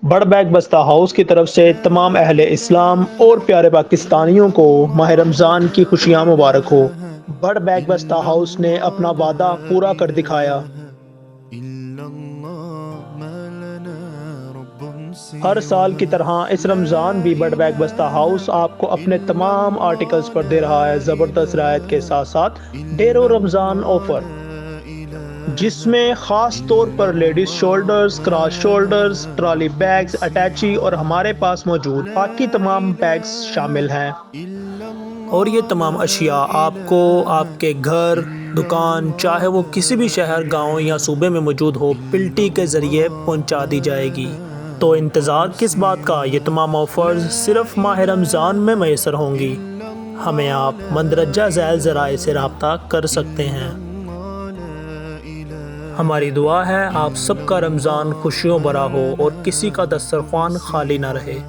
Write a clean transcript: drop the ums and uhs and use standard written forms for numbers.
بڑ bag بستہ house کی طرف سے تمام اہل اسلام اور پیارے پاکستانیوں کو ماہ رمضان کی خوشیاں مبارک ہو۔ بڑ بیگ بستہ ہاؤس نے اپنا وعدہ پورا کر دکھایا۔ ہر سال کی طرح اس رمضان بھی بڑ بیگ بستہ ہاؤس آپ کو اپنے تمام آرٹیکلز پر دے رہا ہے زبردست رعایت کے ساتھ ساتھ ڈیرو رمضان آفر، جس میں خاص طور پر ladies shoulders, cross shoulders, trolley bags, اٹیچی اور ہمارے پاس موجود باقی تمام بیگز شامل ہیں۔ اور یہ تمام اشیاء آپ کو آپ کے گھر، دکان، چاہے وہ کسی بھی شہر، گاؤں یا صوبے میں موجود ہو، پلٹی کے ذریعے پہنچا دی جائے گی۔ تو انتظار کس بات کا، یہ تمام آفرز صرف ماہ رمضان میں میسر ہوں گی۔ ہمیں آپ مندرجہ ذیل ذرائع سے رابطہ کر سکتے ہیں۔ ہماری دعا ہے آپ سب کا رمضان خوشیوں بھرا ہو اور کسی کا دسترخوان خالی نہ رہے۔